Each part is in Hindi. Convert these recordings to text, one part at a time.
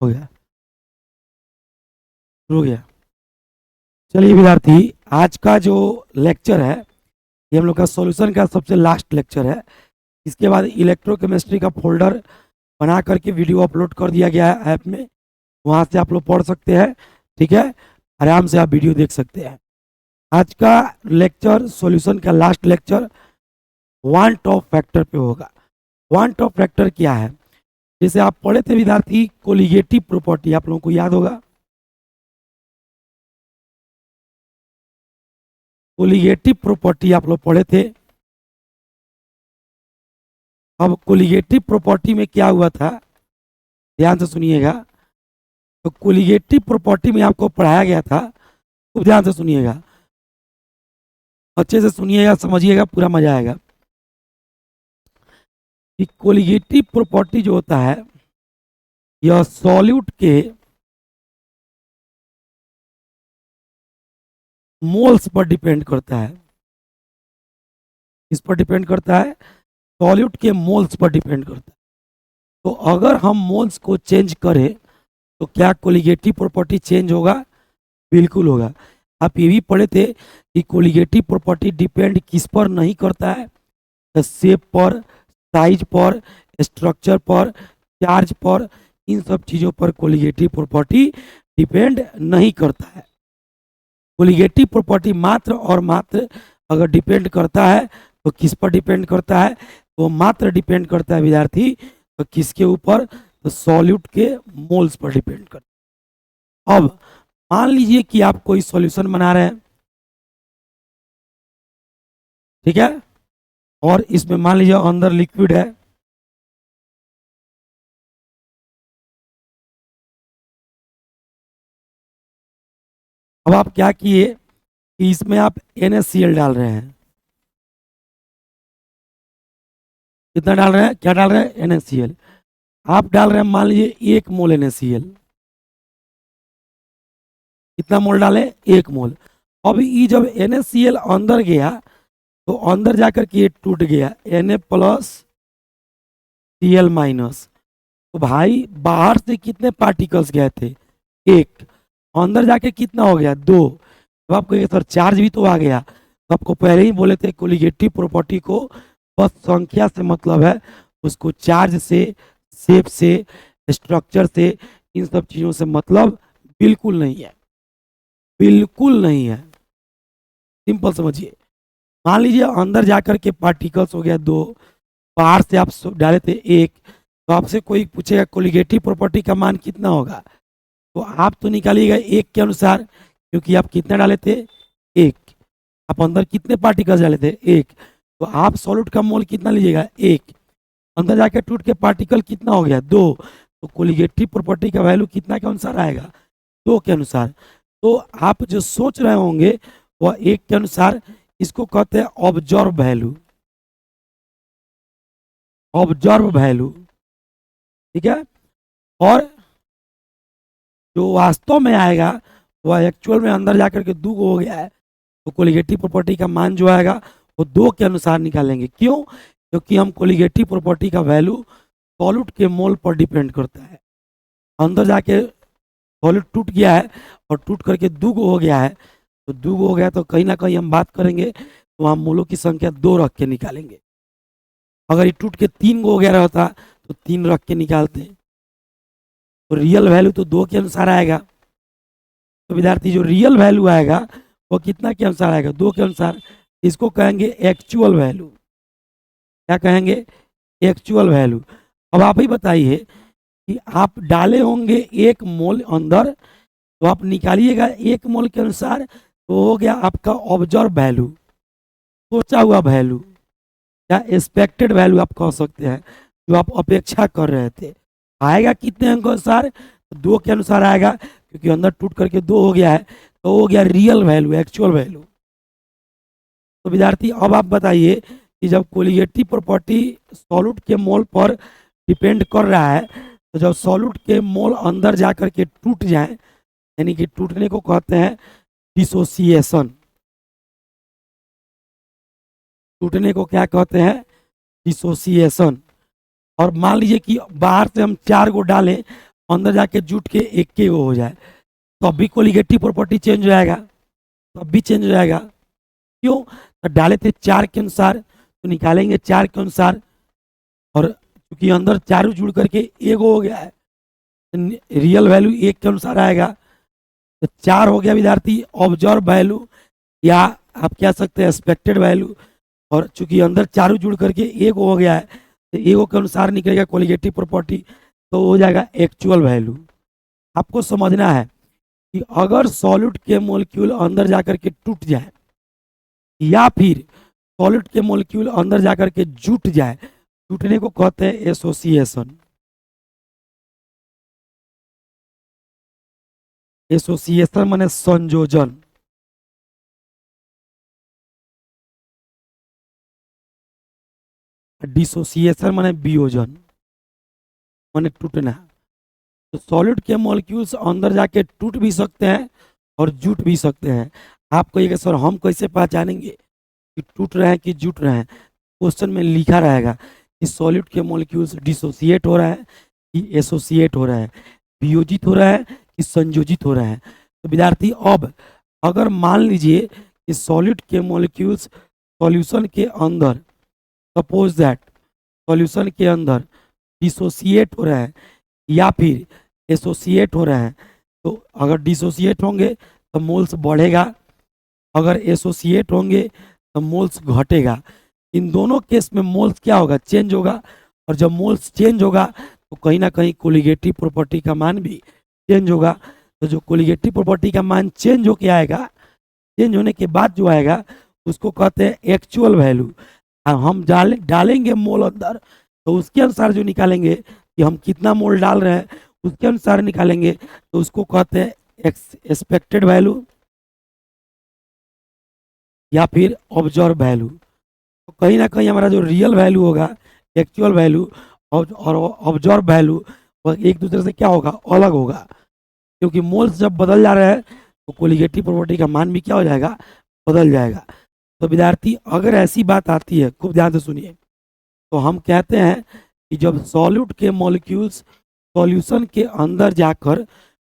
हो गया, शुरू हो गया। चलिए विद्यार्थी, आज का जो लेक्चर है ये हम लोग का सॉल्यूशन का सबसे लास्ट लेक्चर है। इसके बाद इलेक्ट्रोकेमिस्ट्री का फोल्डर बना करके वीडियो अपलोड कर दिया गया है ऐप में, वहाँ से आप लोग पढ़ सकते हैं। ठीक है, आराम से आप वीडियो देख सकते हैं। आज का लेक्चर सॉल्यूशन का last lecture want of factor पे होगा। वांट ऑफ फैक्टर क्या है? जैसे आप पढ़े थे विद्यार्थी कोलिगेटिव प्रॉपर्टी, आप लोगों को याद होगा कोलिगेटिव प्रॉपर्टी आप लोग पढ़े थे। अब कोलिगेटिव प्रॉपर्टी में क्या हुआ था, ध्यान से सुनिएगा। तो कोलिगेटिव प्रॉपर्टी में आपको पढ़ाया गया था, खूब ध्यान से सुनिएगा, अच्छे से सुनिएगा, समझिएगा, पूरा मजा आएगा। कि कोलिगेटिव प्रॉपर्टी जो होता है यह सॉल्यूट के मोल्स पर डिपेंड करता है। इस पर डिपेंड करता है, सॉल्यूट के मोल्स पर डिपेंड करता है। तो अगर हम मोल्स को चेंज करें तो क्या कोलिगेटिव प्रॉपर्टी चेंज होगा? बिल्कुल होगा। आप ये भी पढ़े थे कि कोलिगेटिव प्रॉपर्टी डिपेंड किस पर नहीं करता है? शेप पर, साइज पर, स्ट्रक्चर पर, चार्ज पर, इन सब चीज़ों पर कोलिगेटिव प्रॉपर्टी डिपेंड नहीं करता है। कोलिगेटिव प्रॉपर्टी मात्र और मात्र अगर डिपेंड करता है तो किस पर डिपेंड करता है? तो मात्र डिपेंड करता है विद्यार्थी, तो किसके ऊपर? तो सॉल्यूट के मोल्स पर डिपेंड करता है। अब मान लीजिए कि आप कोई सॉल्यूशन बना रहे हैं, ठीक है, और इसमें मान लीजिए अंदर लिक्विड है, अब आप क्या किए कि इसमें आप NaCl डाल रहे हैं। कितना डाल रहे हैं? क्या डाल रहे हैं? NaCl। आप डाल रहे हैं मान लीजिए 1 मोल NaCl। कितना मोल डाले? 1 मोल। अब ये जब NaCl अंदर गया तो अंदर जाकर के ये टूट गया, Na प्लस Cl माइनस। तो भाई बाहर से कितने पार्टिकल्स गए थे? 1। अंदर जाके कितना हो गया? 2। तो आपको ये सर चार्ज भी तो आ गया। तो आपको पहले ही बोले थे कोलिगेटिव प्रॉपर्टी को बस संख्या से मतलब है, उसको चार्ज से, शेप से, स्ट्रक्चर से, इन सब चीज़ों से मतलब बिल्कुल नहीं है, बिल्कुल नहीं है। सिंपल समझिए। मान लीजिए अंदर जाकर के पार्टिकल्स हो गया 2, बाहर से आप डाले थे 1, तो आपसे कोई पूछेगा कोलिगेटिव प्रॉपर्टी का मान कितना होगा, तो आप तो निकालिएगा 1 के अनुसार, क्योंकि आप कितना डाले थे? 1। आप अंदर कितने पार्टिकल्स डाले थे? 1। तो आप सॉल्यूट का मोल कितना लीजिएगा? 1। अंदर जाकर टूट के पार्टिकल कितना हो गया? 2। तो कोलिगेटिव प्रॉपर्टी का वैल्यू कितना के अनुसार आएगा? 2 के अनुसार। तो आप जो सोच रहे होंगे वह 1 के अनुसार, इसको कहते हैं ऑब्जर्व वैल्यू। ऑब्जर्व वैल्यू, ठीक है। और जो वास्तव में आएगा वह एक्चुअल में अंदर जाकर के 2 हो गया है, तो कोलिगेटिव प्रॉपर्टी का मान जो आएगा वो 2 के अनुसार निकालेंगे। क्यों? क्योंकि हम कोलिगेटिव प्रॉपर्टी का वैल्यू सॉल्यूट के मोल पर डिपेंड करता है। अंदर जाके सॉल्यूट टूट गया है और टूट करके 2 हो गया है, तो 2 हो गया तो कहीं ना कहीं हम बात करेंगे तो हम मोलों की संख्या 2 रख के निकालेंगे। अगर ये टूट के 3 हो गया रहता तो 3 रख के निकालते, तो रियल वैल्यू तो 2 के अनुसार आएगा। तो विद्यार्थी जो रियल वैल्यू आएगा वो कितना के अनुसार आएगा? 2 के अनुसार। इसको कहेंगे एक्चुअल वैल्यू। क्या कहेंगे? Actual value. अब आप ही बताइए कि आप डाले होंगे 1 मोल अंदर, तो आप निकालिएगा 1 मोल के अनुसार, तो हो गया आपका ऑब्जर्व वैल्यू, सोचा हुआ वैल्यू, या एक्सपेक्टेड वैल्यू आप कह सकते हैं, जो आप अपेक्षा कर रहे थे। आएगा कितने अंक अनुसार? 2 के अनुसार आएगा, क्योंकि अंदर टूट करके 2 हो गया है, तो हो गया रियल वैल्यू, एक्चुअल वैल्यू। तो विद्यार्थी अब आप बताइए कि जब कोलिगेटिव प्रॉपर्टी सॉल्यूट के मोल पर डिपेंड कर रहा है, तो जब सॉल्यूट के मोल अंदर जाकर के टूट जाए, यानी कि टूटने को कहते हैं डिसोसिएशन। टूटने को क्या कहते हैं? डिसोसिएशन। और मान लीजिए कि बाहर से हम 4 को डालें अंदर जाके जुट के एक के वो हो जाए, तो अब भी कोलिगेटिव प्रॉपर्टी चेंज हो जाएगा, तो अब भी चेंज हो जाएगा। क्यों? तो डाले थे 4 के अनुसार, तो निकालेंगे 4 के अनुसार, और क्योंकि अंदर चारों जुड़ करके एक हो गया है, रियल वैल्यू 1 के अनुसार आएगा, तो 4 हो गया विद्यार्थी ऑब्जर्व वैल्यू, या आप कह सकते हैं एक्सपेक्टेड वैल्यू। और चूंकि अंदर चारों जुड़ करके एक हो गया है, तो एक के अनुसार निकलेगा कोलिगेटिव प्रॉपर्टी, तो हो जाएगा एक्चुअल वैल्यू। आपको समझना है कि अगर सॉलिड के मॉलिक्यूल अंदर जाकर के टूट जाए, या फिर सॉलिड के मॉलिक्यूल अंदर जाकर के जुट जाए, टूटने को कहते हैं एसोसिएशन। एसोसिएशन माने संयोजन। डिसोसिएशन माने वियोजन, माने टूटना। तो सॉलिड के मॉलिक्यूल्स अंदर जाके टूट भी सकते हैं और जुट भी सकते हैं। आप कहिएगा सर हम कैसे पहचानेंगे कि टूट रहे हैं कि जुट रहे हैं? क्वेश्चन में लिखा रहेगा कि सॉलिड के मॉलिक्यूल्स डिसोसिएट हो रहा है कि एसोसिएट हो रहा है, वियोजित हो रहा है कि संयोजित हो रहा है। तो विद्यार्थी अब अगर मान लीजिए कि सॉलिड के मॉलिक्यूल्स सॉल्यूशन के अंदर, सपोज दैट सॉल्यूशन के अंदर डिसोसिएट हो रहा है या फिर एसोसिएट हो रहा है, तो अगर डिसोसिएट होंगे तो मोल्स बढ़ेगा, अगर एसोसिएट होंगे तो मोल्स घटेगा। इन दोनों केस में मोल्स क्या होगा? चेंज होगा। और जब मोल्स चेंज होगा तो कहीं ना कहीं कोलिगेटिव प्रॉपर्टी का मान भी चेंज होगा। तो जो कोलिगेटिव प्रॉपर्टी का मान चेंज होके आएगा, चेंज होने के बाद जो आएगा उसको कहते हैं एक्चुअल वैल्यू। हम डालेंगे मोल अंदर, तो उसके अनुसार जो निकालेंगे कि हम कितना मोल डाल रहे हैं उसके अनुसार निकालेंगे, तो उसको कहते हैं एक्सपेक्टेड वैल्यू या फिर ऑब्जर्व वैल्यू। तो कहीं ना कहीं हमारा जो रियल वैल्यू होगा, एक्चुअल वैल्यू और ऑब्जर्व वैल्यू, वह एक दूसरे से क्या होगा? अलग होगा। क्योंकि मोल्स जब बदल जा रहे हैं तो कोलिगेटिव प्रॉपर्टी का मान भी क्या हो जाएगा? बदल जाएगा। तो विद्यार्थी अगर ऐसी बात आती है, खूब ध्यान से सुनिए, तो हम कहते हैं कि जब सॉलिड के मॉलिक्यूल्स सॉल्यूशन के अंदर जाकर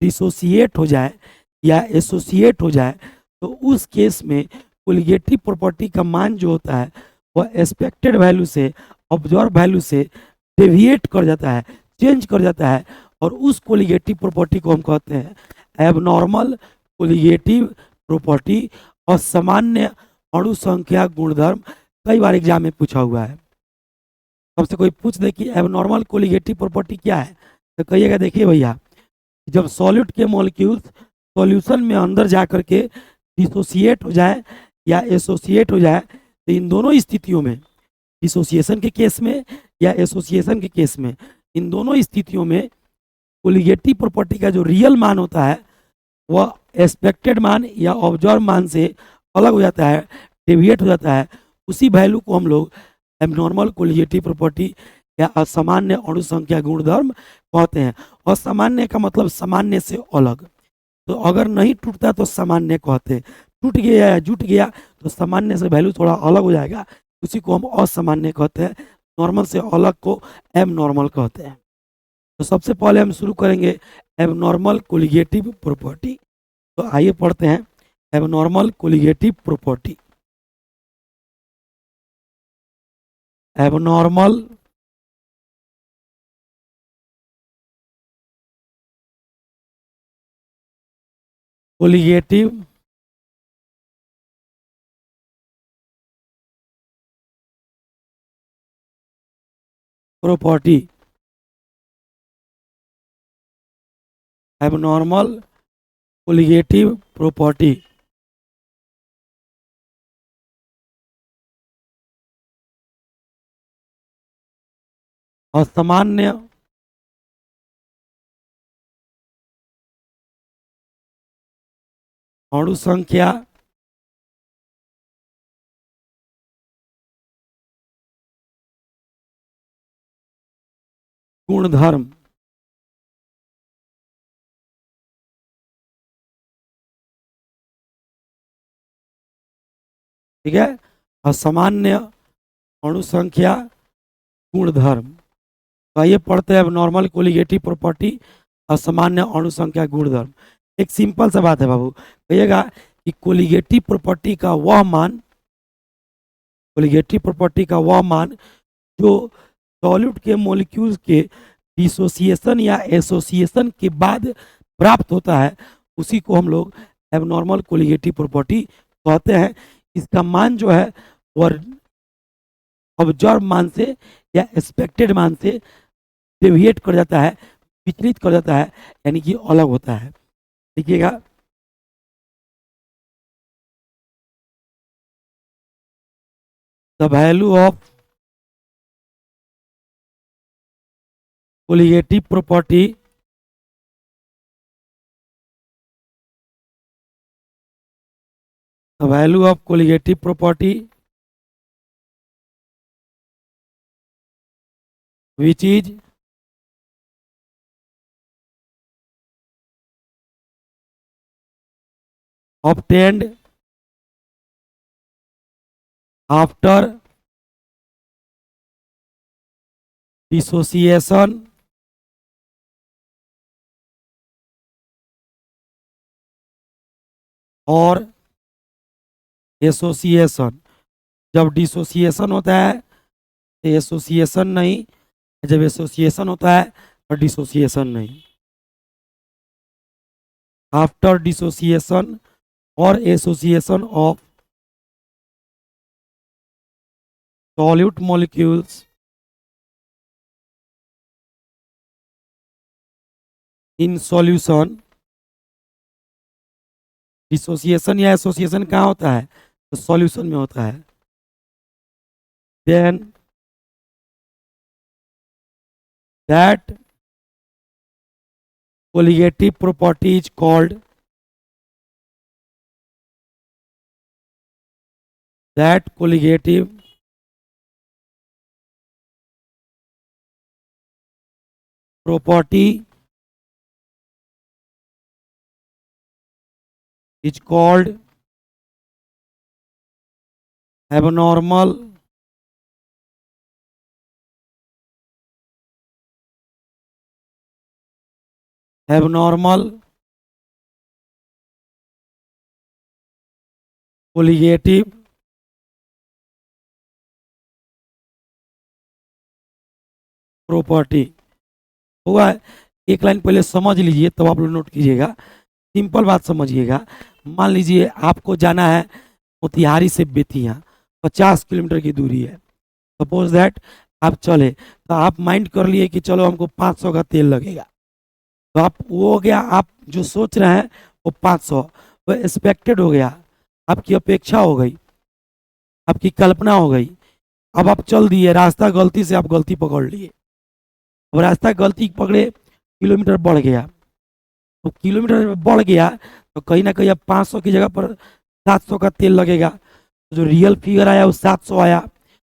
डिसोसिएट हो जाए या एसोसिएट हो जाए, तो उस केस में कोलिगेटिव प्रॉपर्टी का मान जो होता है वह एक्सपेक्टेड वैल्यू से, ऑब्जर्व वैल्यू से डेविएट कर जाता है, चेंज कर जाता है, और उस कोलिगेटिव प्रॉपर्टी को हम कहते हैं एबनॉर्मल कोलिगेटिव प्रॉपर्टी। और सामान्य अणु संख्या गुणधर्म कई बार एग्जाम में पूछा हुआ है। सबसे कोई पूछ दे कि एबनॉर्मल कोलिगेटिव प्रॉपर्टी क्या है, तो कहिएगा देखिए भैया, जब सॉलिड के मॉलिक्यूल्स सॉल्यूशन में अंदर जा करके डिसोसिएट हो जाए या एसोसिएट हो जाए, तो इन दोनों स्थितियों में, डिसोसिएशन के केस में या एसोसिएशन के केस में, इन दोनों स्थितियों में कोलिगेटिव प्रॉपर्टी का जो रियल मान होता है वह एक्सपेक्टेड मान या ऑब्जर्व मान से अलग हो जाता है, डेविएट हो जाता है। उसी वैल्यू को हम लोग एबनॉर्मल कोलिगेटिव प्रॉपर्टी या असामान्य अणु संख्या गुणधर्म कहते हैं। असामान्य का मतलब सामान्य से अलग। तो अगर नहीं टूटता तो सामान्य कहते हैं, टूट गया या जुट गया तो सामान्य से वैल्यू थोड़ा अलग हो जाएगा, उसी को हम असामान्य कहते हैं। नॉर्मल से अलग को एबनॉर्मल कहते हैं। तो सबसे पहले हम शुरू करेंगे एबनॉर्मल कोलिगेटिव प्रॉपर्टी। तो आइए पढ़ते हैं abnormal colligative property. Abnormal colligative property. Abnormal colligative property असामान्य अणु संख्या गुणधर्म। ठीक है, असामान्य अणु संख्या गुणधर्म। तो आइए पढ़ते हैं एबनॉर्मल कोलिगेटिव प्रॉपर्टी। असामान्य अणुसंख्या गुणधर्म। एक सिंपल सा बात है बाबू, कहिएगा कि कोलिगेटिव प्रॉपर्टी का वह मान, कोलिगेटिव प्रॉपर्टी का वह मान जो सॉल्यूट के मॉलिक्यूल्स के डिसोसिएशन या एसोसिएशन के बाद प्राप्त होता है, उसी को हम लोग एबनॉर्मल कोलिगेटिव प्रॉपर्टी कहते हैं। इसका मान जो है वह ऑब्जर्व मान से या एक्सपेक्टेड मान से डेविएट कर जाता है, विचलित कर जाता है, यानी कि अलग होता है। देखिएगा, the value of colligative property the value of colligative property which is obtained after dissociation और एसोसिएशन। जब डिसोसिएशन होता है तो एसोसिएशन नहीं, जब एसोसिएशन होता है तो डिसोसिएशन नहीं। आफ्टर डिसोसिएशन और association of solute molecules in solution. Dissociation या एसोसिएशन कहाँ होता है? तो सॉल्यूशन में होता है। Then that colligative property is called, that colligative property is called abnormal colligative property. हुआ है, एक लाइन पहले समझ लीजिए तब आप लोग नोट कीजिएगा। सिंपल बात समझिएगा। मान लीजिए आपको जाना है मोतिहारी से बेतिया, 50 किलोमीटर की दूरी है। सपोज दैट आप चले, तो आप माइंड कर लिए कि चलो हमको 500 का तेल लगेगा, तो आप वो हो गया, आप जो सोच रहे हैं वो 500 वो एक्सपेक्टेड हो गया, आपकी अपेक्षा हो गई, आपकी कल्पना हो गई। अब आप चल दिए, रास्ता गलती से आप गलती पकड़ लिए, अब रास्ता गलती पकड़े, किलोमीटर बढ़ गया, तो किलोमीटर बढ़ गया तो कहीं ना कहीं अब 500 की जगह पर 700 का तेल लगेगा। तो जो रियल फिगर आया वो 700 आया,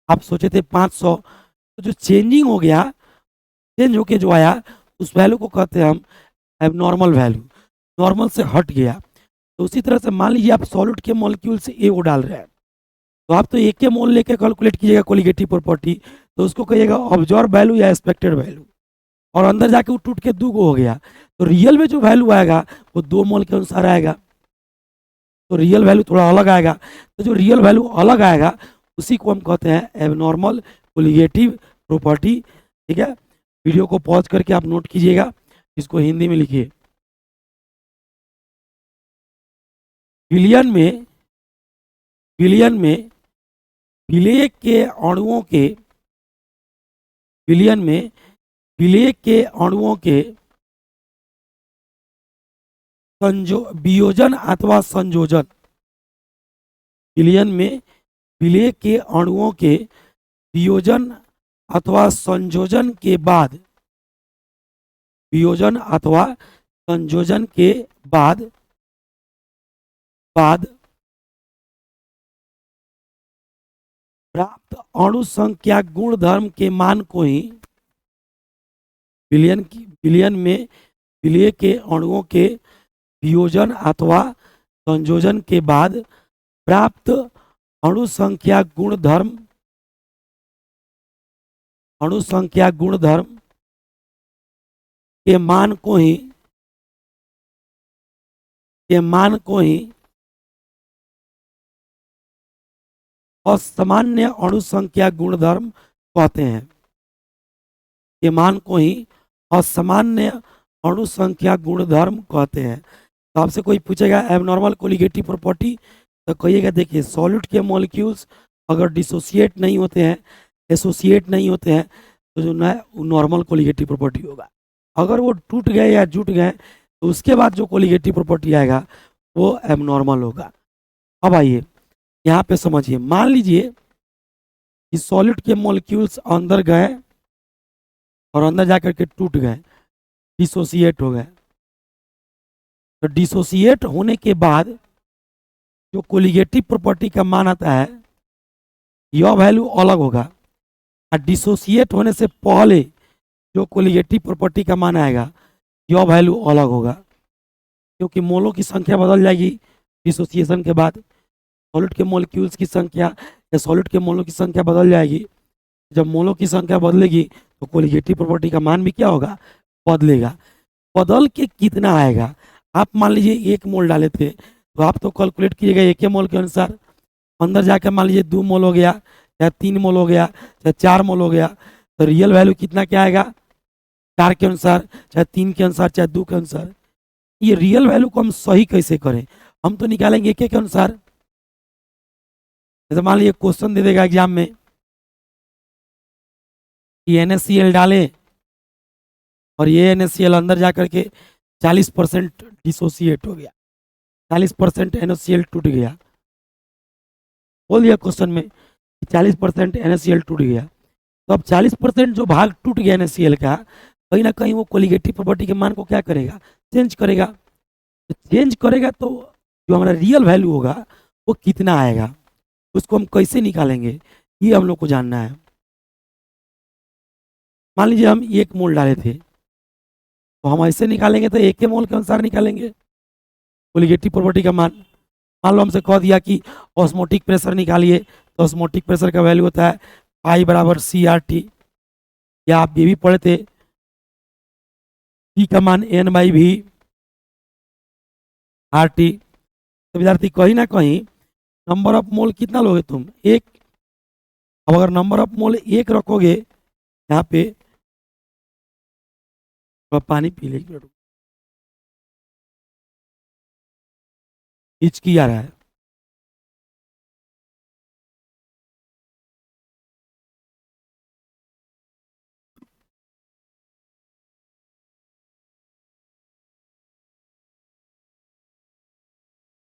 आप सोचे थे 500, तो जो चेंजिंग हो गया, चेंज होके जो आया उस वैल्यू को कहते हैं हम एबनॉर्मल वैल्यू, नॉर्मल से हट गया। तो उसी तरह से मान लीजिए आप सॉलिड के मॉलिक्यूल से ए डाल रहे हैं, तो आप तो एक के मोल लेके कैलकुलेट कीजिएगा कोलिगेटिव प्रॉपर्टी, तो उसको कहिएगा ऑब्जर्व वैल्यू या एक्सपेक्टेड वैल्यू, और अंदर जाके वो टूट के 2 हो गया, तो रियल में जो वैल्यू आएगा वो 2 मोल के अनुसार आएगा, तो रियल वैल्यू थोड़ा अलग आएगा। तो जो रियल वैल्यू अलग आएगा उसी को हम कहते हैं एबनॉर्मल कोलिगेटिव प्रॉपर्टी। ठीक है, वीडियो को पॉज करके आप नोट कीजिएगा, इसको हिंदी में लिखिए। विलियन में विलेय के अणुओं के, विलियन में विलेय के अणुओं के वियोजन अथवा संयोजन, विलियन में विलेय के अणुओं के वियोजन अथवा संयोजन के बाद, वियोजन अथवा संयोजन के बाद प्राप्त अणु संख्या गुणधर्म के मान को ही विलियन में विलेय के अणुओं के वियोजन अथवा संयोजन के बाद प्राप्त अणु संख्या गुणधर्म के मान को ही असामान्य अणु संख्या गुणधर्म कहते हैं। के मान को ही असामान्य अणु संख्या गुणधर्म कहते हैं। तो आपसे कोई पूछेगा एबनॉर्मल कोलिगेटिव प्रॉपर्टी, तो कहिएगा देखिए सॉलिड के मॉलिक्यूल्स अगर डिसोसिएट नहीं होते हैं, एसोसिएट नहीं होते हैं, तो जो ना नॉर्मल कोलिगेटिव प्रॉपर्टी होगा। अगर वो टूट गए या जुट गए तो उसके बाद जो कोलिगेटिव प्रॉपर्टी आएगा वो एबनॉर्मल होगा। अब आइए यहाँ पे समझिए, मान लीजिए कि सॉलिड के मॉलिक्यूल्स अंदर गए और अंदर जाकर के टूट गए, डिसोसिएट हो गए। तो डिसोसिएट होने के बाद जो कोलिगेटिव प्रॉपर्टी का मान आता है यह वैल्यू अलग होगा, और डिसोसिएट होने से पहले जो कोलिगेटिव प्रॉपर्टी का मान आएगा यह वैल्यू अलग होगा, क्योंकि मोलों की संख्या बदल जाएगी डिसोसिएशन के बाद। सॉलिड के मॉलिक्यूल्स की संख्या या सॉलिड के मोलों की संख्या बदल जाएगी। जब मोलों की संख्या बदलेगी तो कोलिगेटिव प्रॉपर्टी का मान भी क्या होगा, बदलेगा। बदल के कितना आएगा, आप मान लीजिए 1 मोल डाले थे तो आप तो कैलकुलेट कीजिएगा 1 मोल के अनुसार। अंदर जाकर मान लीजिए 2 मोल हो गया या 3 मोल हो गया या 4 मोल हो गया, तो रियल वैल्यू कितना क्या आएगा, 4 के अनुसार, चाहे 3 के अनुसार, चाहे 2 के अनुसार। ये रियल वैल्यू को हम सही कैसे करें, हम तो निकालेंगे 1 के अनुसार। जैसे मान लीजिए क्वेश्चन दे देगा एग्जाम में कि NaCl डालें और ये NaCl अंदर जाकर के 40% डिसोसिएट हो गया, 40% NaCl टूट गया। बोल दिया क्वेश्चन में कि 40% NaCl टूट गया। तो अब 40% जो भाग टूट गया NaCl का, कहीं ना कहीं वो कोलिगेटिव प्रॉपर्टी के मान को क्या करेगा, चेंज करेगा। तो चेंज करेगा तो जो हमारा रियल वैल्यू होगा वो कितना आएगा, उसको हम कैसे निकालेंगे, ये हम लोग को जानना है। मान लीजिए हम 1 मोल डाले थे, तो हम ऐसे निकालेंगे तो 1 मोल के अनुसार निकालेंगे कोलिगेटिव प्रॉपर्टी का मान। मान लो हमसे कह दिया कि ऑस्मोटिक प्रेशर निकालिए, तो ऑस्मोटिक प्रेशर का वैल्यू होता है I बराबर CRT, या आप ये भी पढ़े थे P का मान N/V RT। तो विद्यार्थी कहीं ना कहीं नंबर ऑफ मोल कितना लोगे तुम, 1। अब अगर नंबर ऑफ मोल 1 रखोगे यहाँ पे, तो पानी पी लेगी, हिचकी आ रहा है।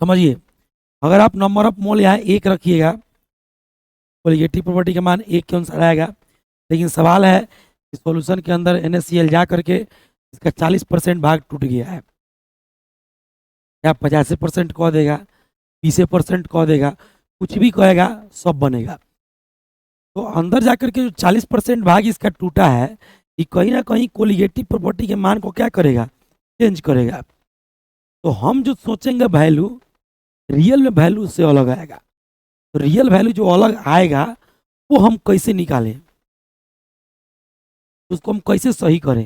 समझिए, अगर आप नंबर ऑफ मोल यहाँ 1 रखिएगा, कोलिगेटिव प्रॉपर्टी का मान 1 के अनुसार आएगा। लेकिन सवाल है कि सॉल्यूशन के अंदर NaCl जा करके इसका 40% भाग टूट गया है, या 85% कह देगा, 20% कह देगा, कुछ भी कहेगा, सब बनेगा। तो अंदर जाकर के जो 40% भाग इसका टूटा है, ये कहीं ना कहीं कोलिगेटिव प्रॉपर्टी के मान को क्या करेगा, चेंज करेगा। तो हम जो सोचेंगे वैल्यू, रियल में वैल्यू से अलग आएगा। तो रियल वैल्यू जो अलग आएगा वो हम कैसे निकालें, उसको हम कैसे सही करें।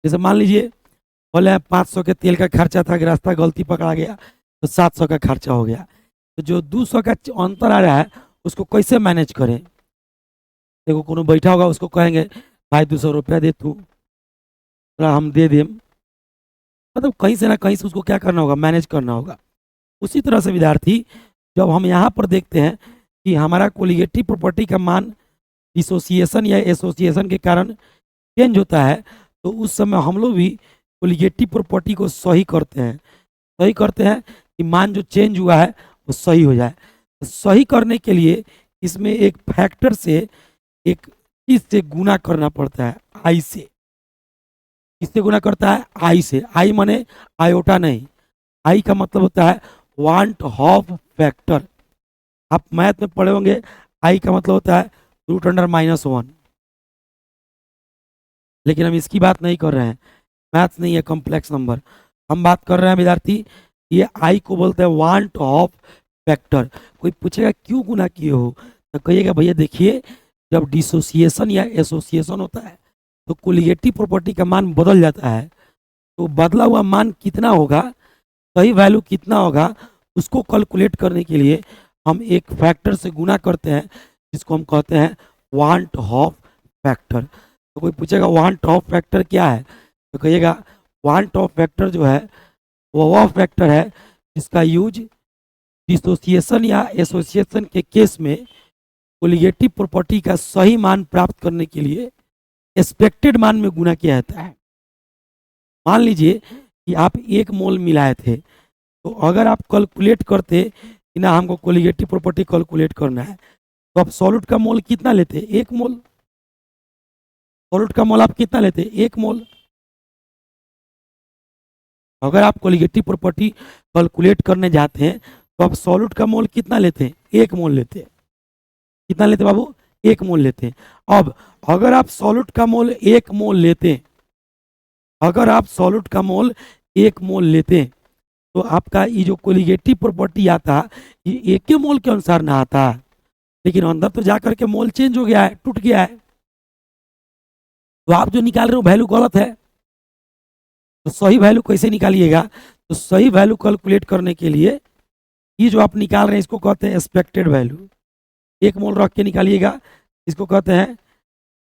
जैसे मान लीजिए बोले 500 के तेल का खर्चा था, रास्ता गलती पकड़ा गया तो 700 का खर्चा हो गया। तो जो 200 का अंतर आ रहा है उसको कैसे मैनेज करें। देखो कोनो बैठा होगा, उसको कहेंगे भाई 200 रुपया दे, तू हम दे दें, मतलब कहीं से ना कहीं से उसको क्या करना होगा, मैनेज करना होगा। उसी तरह से विद्यार्थी, जब हम यहाँ पर देखते हैं कि हमारा कोलिगेटिव प्रॉपर्टी का मान डिसोसिएशन या एसोसिएशन के कारण चेंज होता है, तो उस समय हम लोग भी कोलिगेटिव प्रॉपर्टी को सही करते हैं कि मान जो चेंज हुआ है वो सही हो जाए। तो सही करने के लिए इसमें एक फैक्टर से, एक चीज से गुना करना पड़ता है, आई से। किससे गुना करता है, आई से। आई माने आयोटा नहीं, आई का मतलब होता है वांट हाफ फैक्टर। आप मैथ में पढ़े होंगे, आई का मतलब होता है √(-1). लेकिन हम इसकी बात नहीं कर रहे हैं, मैथ नहीं है कॉम्प्लेक्स नंबर। हम बात कर रहे हैं विद्यार्थी, ये आई को बोलते हैं वांट हाफ फैक्टर। कोई पूछेगा क्यों गुना किए हो, तो कहिएगा भैया देखिए, जब डिसोसिएशन या एसोसिएशन होता है तो कोलिगेटिव प्रॉपर्टी का मान बदल जाता है। तो बदला हुआ मान कितना होगा, सही वैल्यू कितना होगा, उसको कैलकुलेट करने के लिए हम एक फैक्टर से गुना करते हैं, जिसको हम कहते हैं वांट ऑफ फैक्टर। तो कोई पूछेगा वांट ऑफ फैक्टर क्या है, तो कहिएगा वांट ऑफ फैक्टर जो है वो वह फैक्टर है जिसका यूज डिसोसिएशन या एसोसिएशन के केस में कोलिगेटिव प्रॉपर्टी का सही मान प्राप्त करने के लिए एक्सपेक्टेड मान में गुना किया जाता है। मान लीजिए कि आप 1 मोल मिलाए थे, तो अगर आप कैलकुलेट करते कि ना हमको कोलिगेटिव प्रॉपर्टी कैलकुलेट करना है, तो आप सॉल्यूट का मोल कितना लेते, 1 मोल। सॉल्यूट का मोल आप कितना लेते, 1 मोल। अगर आप कोलिगेटिव प्रॉपर्टी कैलकुलेट करने जाते हैं तो आप सॉल्यूट का मोल कितना लेते हैं, 1 मोल लेते हैं। कितना लेते बाबू, 1 मोल लेते हैं। अब अगर आप सॉल्यूट का मोल 1 मोल लेते हैं, अगर आप सॉल्यूट का मोल 1 मोल लेते हैं, तो आपका ये जो कोलिगेटिव प्रॉपर्टी आता ये 1 मोल के अनुसार ना आता, लेकिन अंदर तो जाकर के मोल चेंज हो गया है, टूट गया है। तो आप जो निकाल रहे हो वैल्यू गलत है। तो सही वैल्यू कैसे निकालिएगा, तो सही वैल्यू कैलकुलेट करने के लिए ये जो आप निकाल रहे हैं इसको कहते हैं एक्सपेक्टेड वैल्यू। 1 मोल रख के निकालिएगा, इसको कहते हैं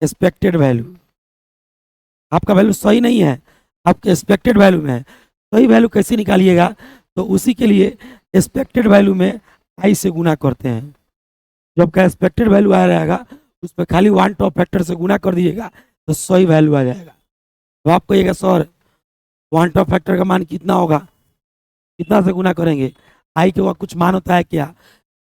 एक्सपेक्टेड वैल्यू। आपका वैल्यू सही नहीं है, आपके एक्सपेक्टेड वैल्यू में है। सही वैल्यू कैसे निकालिएगा, तो उसी के लिए एक्सपेक्टेड वैल्यू में आई से गुना करते हैं। जब का एक्सपेक्टेड वैल्यू आ रहेगा उस पर खाली वांट ऑफ फैक्टर से गुना कर दीजिएगा तो सही वैल्यू आ जाएगा। तो आप कहिएगा सर वांट ऑफ फैक्टर का मान कितना होगा, कितना से गुना करेंगे, आई के वहाँ कुछ मान होता है क्या,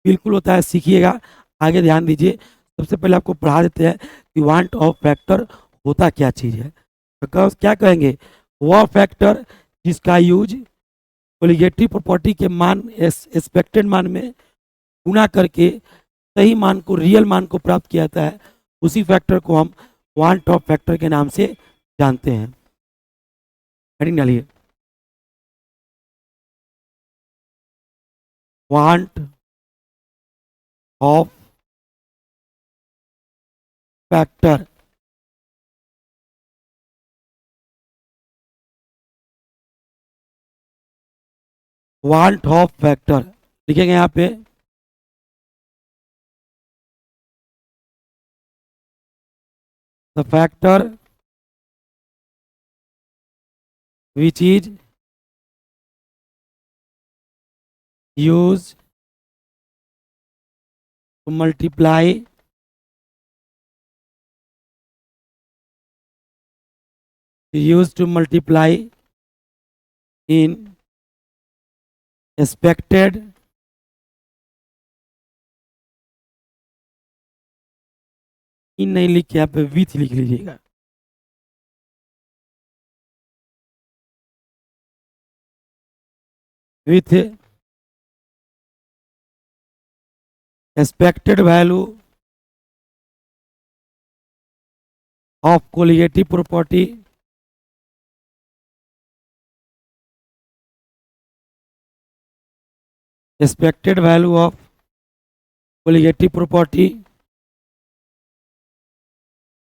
बिल्कुल होता है, सीखिएगा। आगे ध्यान दीजिए, सबसे पहले आपको पढ़ा देते हैं कि वांट ऑफ फैक्टर होता क्या चीज़ है। तो क्या कहेंगे, वह फैक्टर जिसका यूज कोलिगेटिव प्रॉपर्टी के मान एक्सपेक्टेड मान में गुना करके सही मान को, रियल मान को प्राप्त किया जाता है, उसी फैक्टर को हम वांट ऑफ फैक्टर के नाम से जानते हैं। हेडिंग डालिए, want of factor. Want of factor लिखेंगे यहाँ पे, the factor which is used to multiply in expected इन नहीं लिख के यहाँ पे विथ लिख लीजिएगा। With expected value of colligative property expected value of colligative property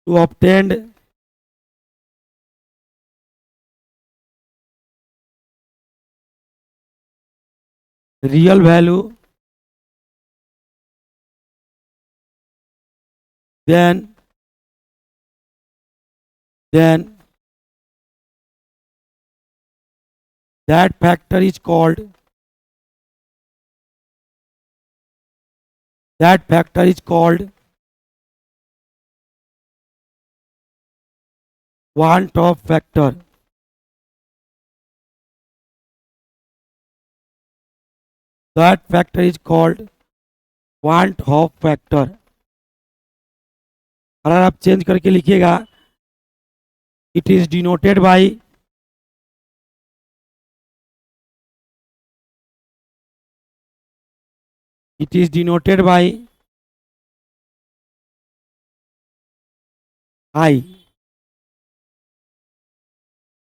to obtain real value, then that factor is called want of factor। That factor is called want of factor। अगर आप चेंज करके लिखिएगा, it is denoted by I.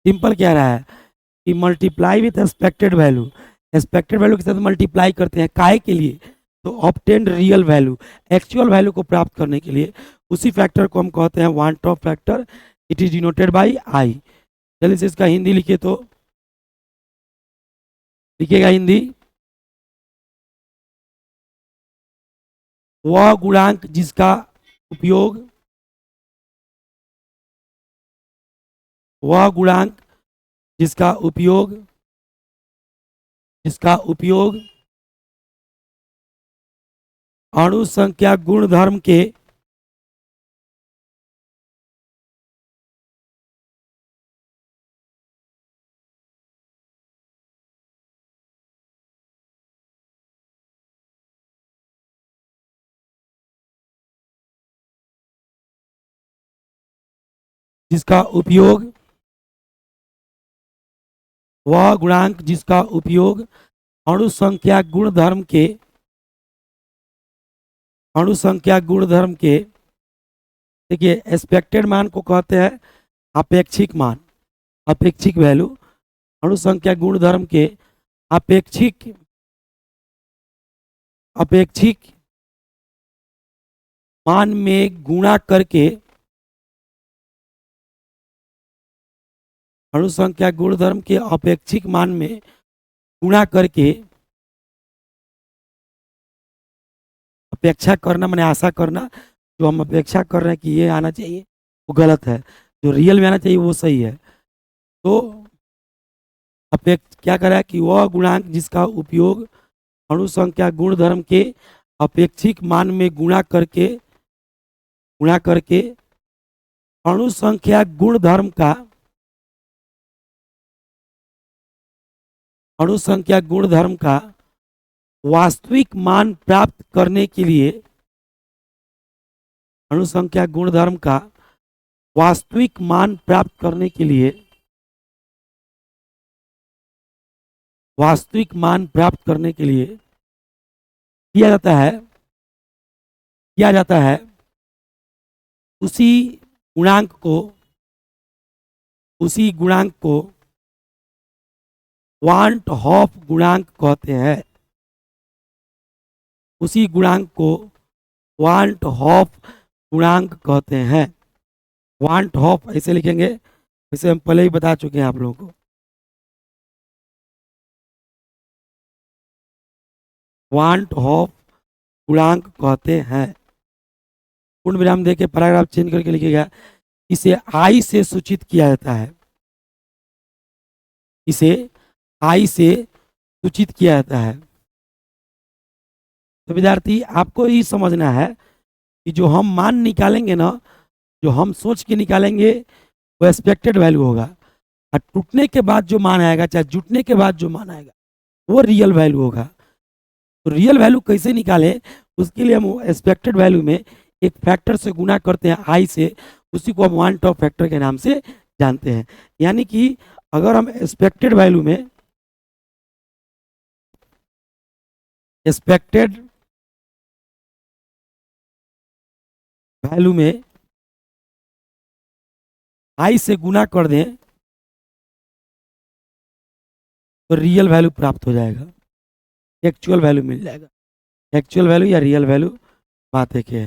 Simple क्या रहा है कि multiply with expected value, expected value के साथ मल्टीप्लाई करते हैं, काहे के लिए, तो obtain real value, actual value को प्राप्त करने के लिए। उसी फैक्टर को हम कहते हैं want of factor it is denoted by I. जल्दी से इसका हिंदी लिखिए तो लिखिएगा हिंदी। वह गुणांक जिसका उपयोग वह गुणांक जिसका उपयोग अणु संख्या गुणधर्म के जिसका उपयोग वह गुणांक जिसका उपयोग अणु संख्या गुणधर्म के देखिए एक्सपेक्टेड मान को कहते हैं अपेक्षिक मान, अपेक्षिक वैल्यू। अणु संख्या गुणधर्म के अपेक्षिक मान में गुणा करके अणु संख्या गुणधर्म के अपेक्षिक मान में गुणा करके अपेक्षा करना माने आशा करना, जो हम अपेक्षा कर रहे हैं कि ये आना चाहिए वो गलत है, जो रियल में आना चाहिए वो सही है। तो क्या करा है कि वह गुणांक जिसका उपयोग अणु संख्या गुणधर्म के अपेक्षिक मान में गुणा करके अणु संख्या गुणधर्म का वास्तविक मान प्राप्त करने के लिए अणु संख्या गुणधर्म का वास्तविक मान प्राप्त करने के लिए किया जाता है उसी गुणांक को वांट हॉफ गुणांक कहते हैं। उसी गुणांक को वांट हॉफ गुणांक कहते हैं। वांट हॉफ ऐसे लिखेंगे, इसे हम पहले ही बता चुके हैं आप लोगों को। वांट हॉफ गुणांक कहते हैं। पूर्ण विराम देके पैराग्राफ चेंज करके लिखिएगा, इसे आई से सूचित किया जाता है। इसे आई से सूचित किया जाता है। तो विद्यार्थी आपको ये समझना है कि जो हम मान निकालेंगे ना, जो हम सोच के निकालेंगे वो एक्सपेक्टेड वैल्यू होगा, और टूटने के बाद जो मान आएगा, चाहे जुटने के बाद जो मान आएगा वो रियल वैल्यू होगा। तो रियल वैल्यू कैसे निकालें, उसके लिए हम एक्सपेक्टेड वैल्यू में एक फैक्टर से गुना करते हैं आई से, उसी को हम वन टॉप फैक्टर के नाम से जानते हैं। यानी कि अगर हम एक्सपेक्टेड वैल्यू में आई से गुना कर दें तो रियल वैल्यू प्राप्त हो जाएगा, एक्चुअल वैल्यू मिल जाएगा। एक्चुअल वैल्यू या रियल वैल्यू बात एक है।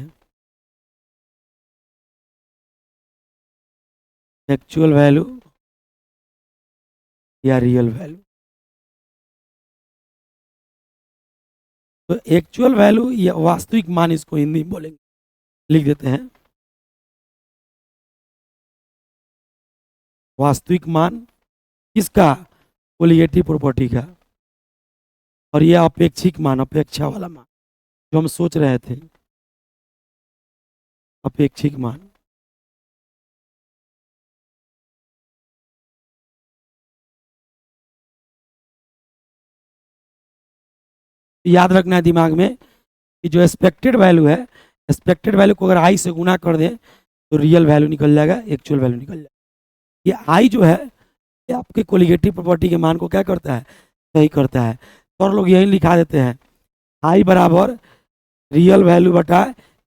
एक्चुअल वैल्यू या रियल वैल्यू। तो एक्चुअल वैल्यू या वास्तविक मान, इसको हिंदी में बोलेंगे, लिख देते हैं वास्तविक मान किसका, कोलिगेटिव प्रॉपर्टी का। और यह अपेक्षिक मान, अपेक्षा वाला मान जो हम सोच रहे थे, अपेक्षिक मान। याद रखना है दिमाग में कि जो एक्सपेक्टेड वैल्यू है, एक्सपेक्टेड वैल्यू को अगर आई से गुना कर दें तो रियल वैल्यू निकल जाएगा, एक्चुअल वैल्यू निकल जाएगा। ये आई जो है ये आपके कोलिगेटिव प्रॉपर्टी के मान को क्या करता है, सही करता है। तो और लोग यही लिखा देते हैं आई बराबर रियल वैल्यू बटा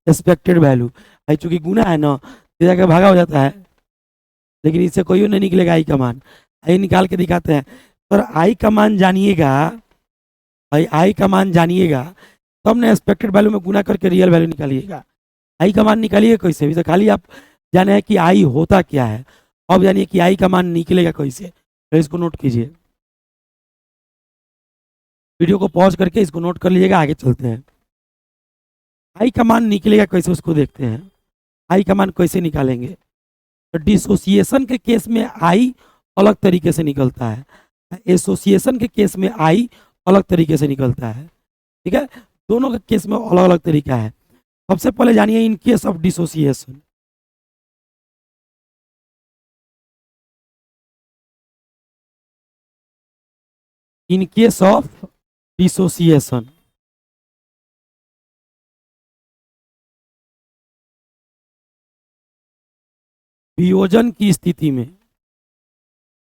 एक्सपेक्टेड वैल्यू। आई चूंकि गुना है ना, तो जाकर भागा हो जाता है, लेकिन इससे कोई नहीं निकलेगा आई का मान। आई निकाल के दिखाते हैं, पर आई का मान जानिएगा, भाई आई का मान जानिएगा तब तो ने एक्सपेक्टेड वैल्यू में गुना करके रियल वैल्यू निकालिएगा। आई का मान निकालिए कैसे, भी तो खाली आप जाने है कि आई होता क्या है। अब जानिए कि आई का मान निकलेगा कैसे, तो इसको नोट कीजिए, वीडियो को पॉज करके इसको नोट कर लीजिएगा, आगे चलते हैं। आई का मान निकलेगा कैसे उसको देखते हैं। आई का मान कैसे निकालेंगे, तो डिसोसिएशन के केस में आई अलग तरीके से निकलता है, एसोसिएशन के केस में आई अलग तरीके से निकलता है। ठीक है, दोनों के केस में अलग अलग तरीका है। सबसे पहले जानिए in case of dissociation. In case of dissociation, वियोजन की स्थिति में,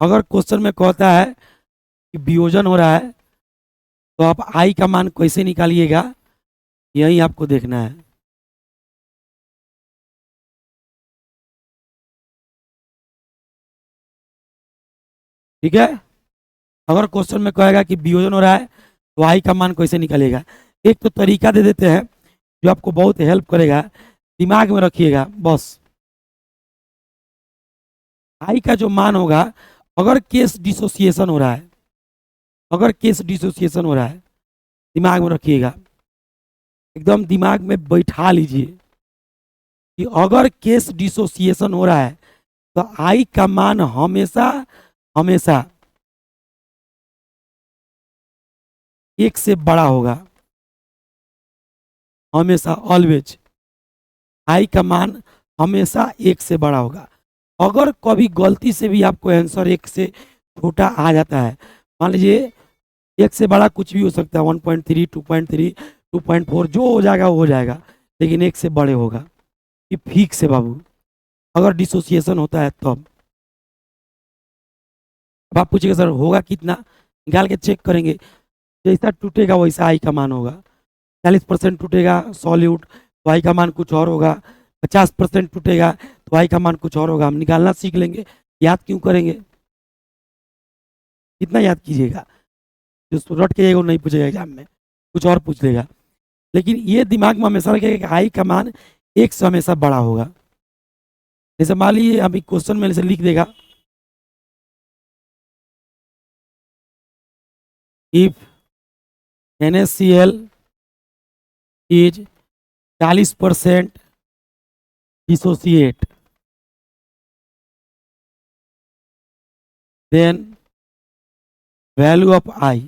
अगर क्वेश्चन में कहता है कि वियोजन हो रहा है तो आप आई का मान कैसे निकालिएगा, यही आपको देखना है। ठीक है, अगर क्वेश्चन में कहेगा कि वियोजन हो रहा है तो आई का मान कैसे निकालेगा, एक तो तरीका दे देते हैं जो आपको बहुत हेल्प करेगा, दिमाग में रखिएगा बस। आई का जो मान होगा, अगर केस डिसोसिएशन हो रहा है, अगर केस डिसोसिएशन हो रहा है, दिमाग में रखिएगा, एकदम दिमाग में बैठा लीजिए कि अगर केस डिसोसिएशन हो रहा है तो आई का मान हमेशा हमेशा एक से बड़ा होगा, हमेशा ऑलवेज आई का मान हमेशा एक से बड़ा होगा। अगर कभी गलती से भी आपको आंसर एक से छोटा आ जाता है, मान लीजिए एक से बड़ा कुछ भी हो सकता है, 1.3, 2.3, 2.4, जो हो जाएगा वो हो जाएगा, लेकिन एक से बड़े होगा, ये फिक्स है बाबू। अगर डिसोसिएशन होता है तब अब आप पूछिएगा सर होगा कितना, निकाल के चेक करेंगे, जैसा टूटेगा वैसा आई का मान होगा। 40% टूटेगा सॉल्यूट तो आई का मान कुछ और होगा, 50% टूटेगा तो आई का मान कुछ और होगा। हम निकालना सीख लेंगे, याद क्यों करेंगे, कितना याद कीजिएगा, जो रट के वो नहीं पूछेगा एग्जाम में, कुछ और पूछ लेगा। लेकिन ये दिमाग में हमेशा रखेगा कि आई का मान एक से हमेशा बड़ा होगा। जैसे मान लीजिए अभी क्वेश्चन में से लिख देगा, if NaCl is 40% dissociate, then value of I,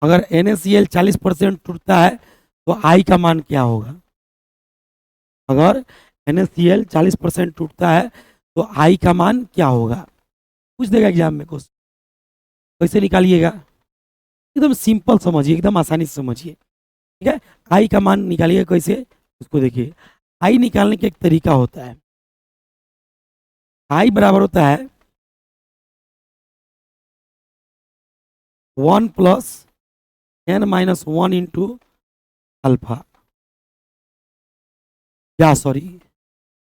अगर NaCl 40% टूटता है तो I का मान क्या होगा। अगर NaCl 40% टूटता है तो I का मान क्या होगा, पूछ देगा एग्जाम में क्वेश्चन, कैसे निकालिएगा, एकदम सिंपल समझिए, एकदम आसानी से समझिए। ठीक है, आई का मान निकालिए कैसे, उसको देखिए। आई निकालने का एक तरीका होता है, आई बराबर होता है 1 + n-1 इंटू अल्फा। क्या सॉरी,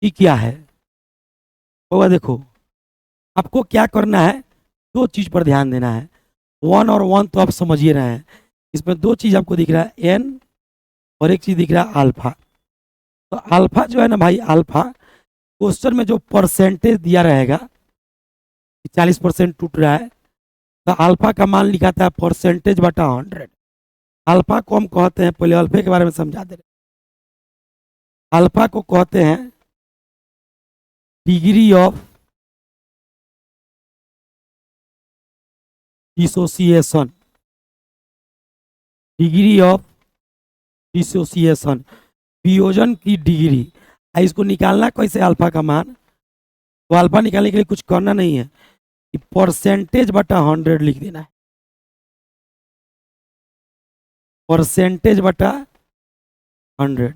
ये क्या है होगा, देखो आपको क्या करना है, दो चीज पर ध्यान देना है। 1 और 1 तो आप समझ ही रहे हैं, इसमें दो चीज आपको दिख रहा है, एन और एक चीज दिख रहा है अल्फा। तो अल्फा जो है ना भाई, अल्फा क्वेश्चन में जो परसेंटेज दिया रहेगा 40% टूट रहा है, तो अल्फा का मान लिखा था परसेंटेज बटा 100। अल्फा को हम कहते हैं, पहले अल्फा के बारे में समझा दे रहे, अल्फा को कहते हैं degree of dissociation, degree of dissociation, वियोजन की डिग्री। इसको निकालना कैसे अल्फा का मान, तो अल्फा निकालने के लिए कुछ करना नहीं है, कि परसेंटेज बटा 100 लिख देना है, परसेंटेज बटा 100।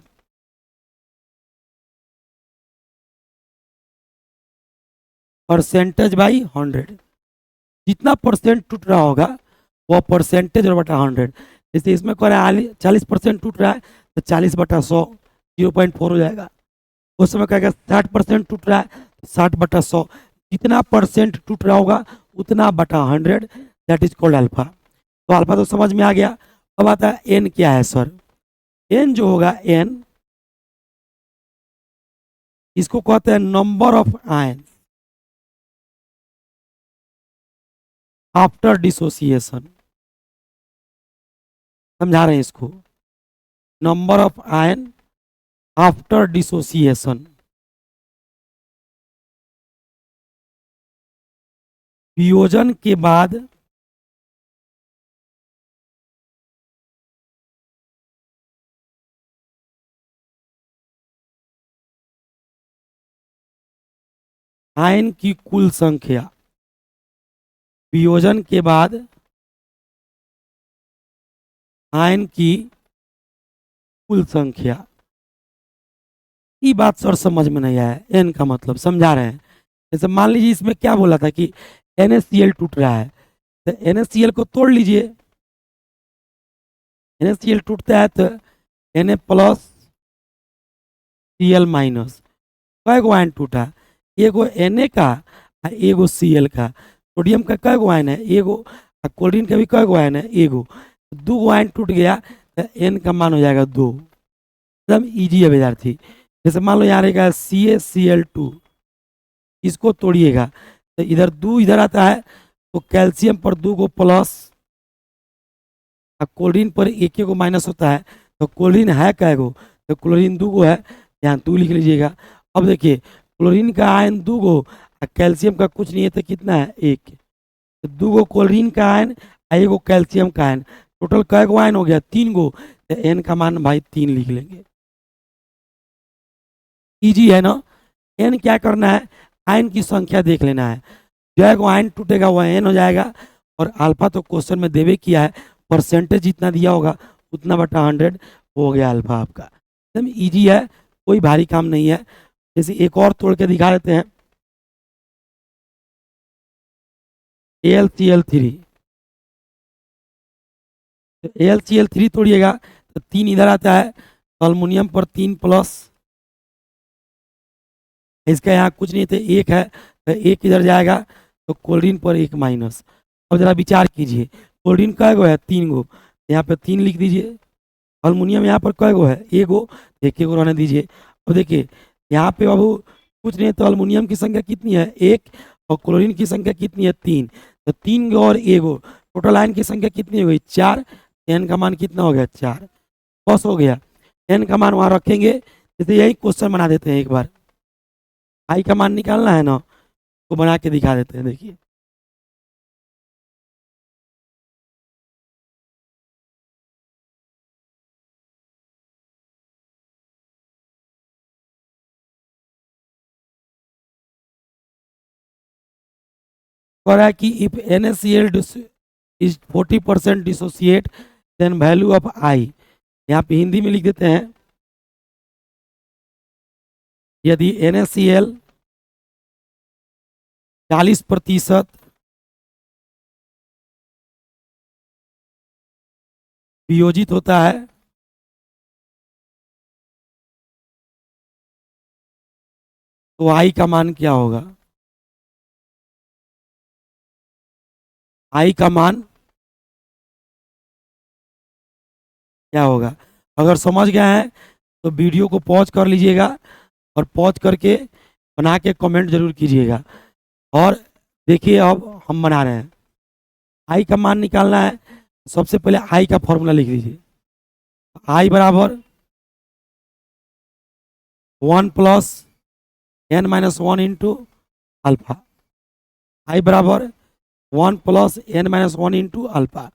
परसेंटेज बाई 100, जितना परसेंट टूट रहा होगा वो परसेंटेज और बटा 100। जैसे इसमें कह रहा है 40% टूट रहा है तो 40 बटा 100 0.4 हो जाएगा। उस समय कहेगा 60% टूट रहा है तो 60 बटा 100, जितना परसेंट टूट रहा होगा उतना बटा 100, दैट इज कॉल्ड अल्फा। तो अल्फा तो समझ में आ गया। अब आता है एन क्या है सर, एन जो होगा एन, इसको कहते हैं number of ion after dissociation. समझा रहे हैं इसको, number of ion after dissociation. वियोजन के बाद आयन की कुल संख्या, वियोजन के बाद आयन की कुल संख्या। ये बात सर समझ में नहीं आया, एन का मतलब समझा रहे हैं। जैसे मान लीजिए इसमें क्या बोला था कि NaCl टूट रहा है, तो NaCl को तोड़ लीजिए। NaCl टूटता है तो Na प्लस Cl माइनस, कै गो आयन टूटा, एगो Na का एगो Cl का। सोडियम का कै गो आयन है, एगो। क्लोरीन का भी कै गो आयन है, एगो। दो गो आयन टूट गया तो N का मान हो जाएगा 2। एकदम ईजी है विद्यार्थी। जैसे मान लो यहाँ रहेगा CaCl2, इसको तोड़िएगा तो इधर 2 इधर आता है, तो कैल्शियम पर 2 गो प्लस, क्लोरीन पर 1 गो माइनस होता है। तो क्लोरीन है कै गो, तो क्लोरीन 2 गो है, यहाँ 2 लिख लीजिएगा। अब देखिए क्लोरीन का आयन 2 गो, कैल्शियम का कुछ नहीं है, तो कितना है 1। तो 2 गो क्लोरीन का आयन, 1 गो कैल्शियम का आयन, टोटल कै गो आयन हो गया 3 गो। तो एन का मान भाई 3 लिख लेंगे। इजी है ना। एन क्या करना है, आयन की संख्या देख लेना है, जो आयन टूटेगा वह एन हो जाएगा। और अल्फा तो क्वेश्चन में देवे किया है, परसेंटेज जितना दिया होगा उतना बटा 100 हो गया अल्फा आपका। एकदम इजी है, कोई भारी काम नहीं है। जैसे एक और तोड़ के दिखा देते हैं, AlCl3। तो AlCl3 तोड़िएगा तो 3 इधर आता है, अल्मुनियम पर 3 प्लस, इसका यहाँ कुछ नहीं थे 1 है, तो 1 इधर जाएगा, तो क्लोरीन पर 1 माइनस। अब जरा विचार कीजिए, क्लोरीन कै गो है 3 गो, यहाँ पे 3 लिख दीजिए। अल्मुनियम यहाँ पर कै गो है 1 गो, 1 गो रहने दीजिए। अब देखिए यहाँ पे बाबू कुछ नहीं है, तो अल्मुनियम की संख्या कितनी है 1, और क्लोरीन की संख्या कितनी है 3। तो 3 गो और 1 गो, टोटल आयन की संख्या कितनी हो गई 4। एन का मान कितना हो गया 4, बस हो गया। एन का मान वहाँ रखेंगे, जैसे यही क्वेश्चन बना देते हैं एक बार। आई का मान निकालना है ना, तो बना के दिखा देते हैं। देखिए कह रहा है कि if NaCl is 40% dissociate then value of i. यहाँ पे हिंदी में लिख देते हैं, यदि NaCl 40% वियोजित होता है, तो आई का मान क्या होगा। आई का मान क्या होगा। अगर समझ गए हैं तो वीडियो को पॉज कर लीजिएगा, और पॉज करके बना के कमेंट जरूर कीजिएगा। और देखिए अब हम बना रहे हैं, आई का मान निकालना है। सबसे पहले आई का फॉर्मूला लिख दीजिए, आई बराबर 1 प्लस n-1 इंटू अल्फा। आई बराबर 1 प्लस n-1 इंटू अल्फा।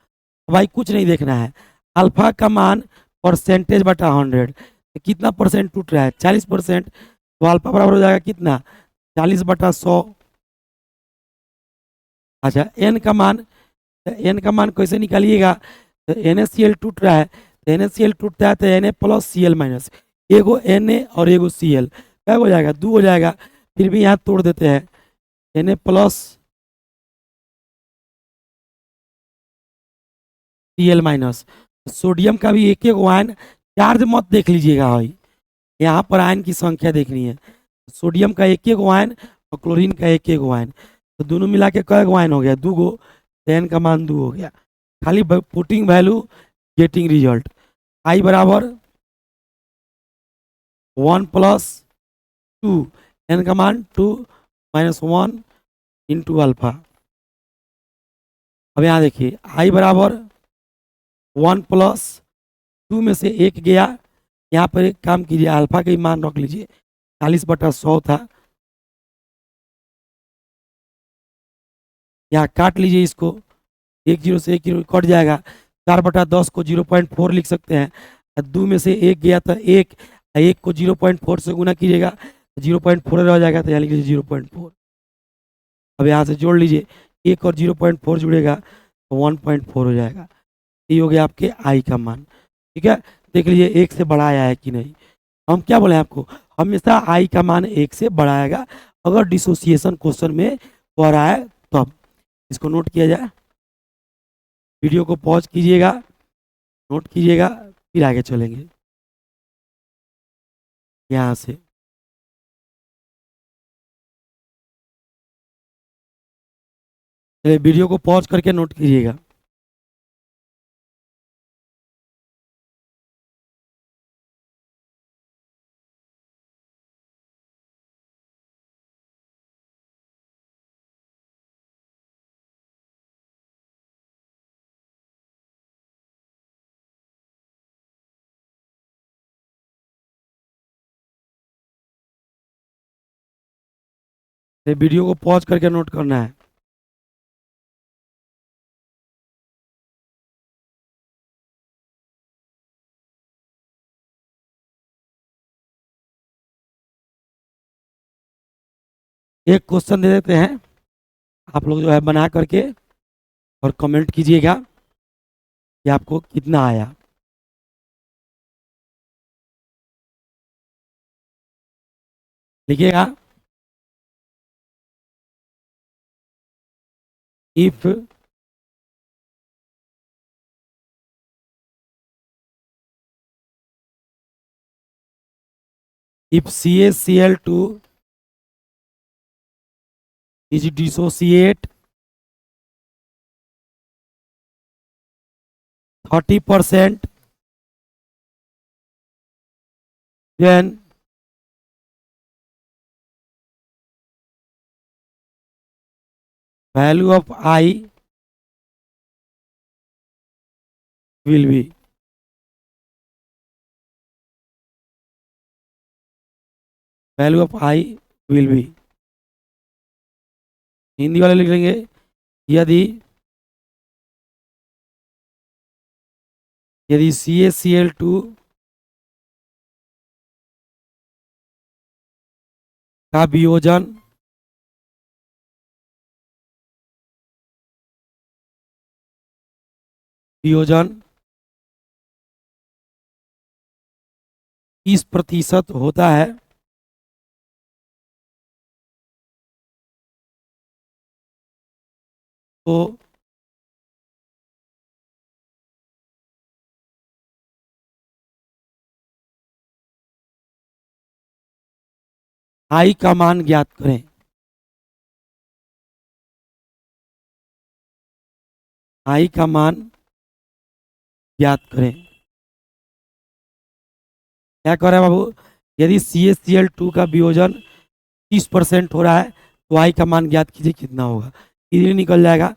भाई कुछ नहीं देखना है, अल्फा का मान परसेंटेज बटा 100, तो कितना परसेंट टूट रहा है 40%, तो अल्फा बराबर हो जाएगा कितना 40 बटा 100। अच्छा एन का मान, तो एन का मान कैसे निकालिएगा, तो NaCl टूट रहा है, तो NaCl टूटता है तो Na प्लस Cl माइनस, एगो Na और एगो Cl, क्या हो जाएगा 2 हो जाएगा। फिर भी यहाँ तोड़ देते हैं, Na plus Cl minus. Sodium का भी एक आयन, चार्ज मत देख लीजिएगा भाई, यहाँ पर आयन की संख्या देखनी है। सोडियम का एक आयन और क्लोरीन का एक आयन, तो दोनों मिला के कै गो आयन हो गया 2 गो, एन का मान 2 हो गया। खाली पुटिंग वैल्यू गेटिंग रिजल्ट। आई बराबर 1 प्लस 2, एन का मान 2 माइनस 1 इंटू अल्फा। अब यहाँ देखिए आई बराबर 1 प्लस 2 में से एक गया, यहाँ पर एक काम कीजिए, अल्फा का ही मान रख लीजिए, 40/100 था, यहाँ काट लीजिए इसको, एक जीरो से एक जीरो कट जाएगा, 4/10 को 0.4 लिख सकते हैं, 2 में से एक गया तो एक, एक को 0.4 से गुना कीजिएगा 0.4 रह जाएगा, तो यहाँ लिख लीजिए 0.4। अब यहाँ से जोड़ लीजिए, एक और 0.4 जुड़ेगा तो 1.4 हो जाएगा। ये हो गया आपके आई का मान। ठीक है, देख लीजिए एक से बड़ा आया है कि नहीं। हम क्या बोले आपको, हमेशा आई का मान एक से बड़ा आएगा अगर डिसोसिएशन क्वेश्चन में हो रहा है तब। इसको नोट किया जाए, वीडियो को पॉज कीजिएगा, नोट कीजिएगा, फिर आगे चलेंगे यहाँ से। चलिए वीडियो को पॉज करके नोट कीजिएगा। वीडियो को पॉज करके नोट करना है। एक क्वेश्चन दे देते हैं, आप लोग जो है बना करके और कमेंट कीजिएगा कि आपको कितना आया। लिखिएगा, if CaCl2 is dissociate 30%, then value of I will be, value of I will be, Hindi वाले लिख लेंगे, यदि यदि CaCl2 का वियोजन वियोजन 30% होता है तो आई का मान ज्ञात करें। आई का मान ज्ञात करें। क्या कर रहे हैं बाबू, यदि CaCl2 का वियोजन 30% हो रहा है तो आई का मान ज्ञात कीजिए कितना होगा, इजीली निकल जाएगा।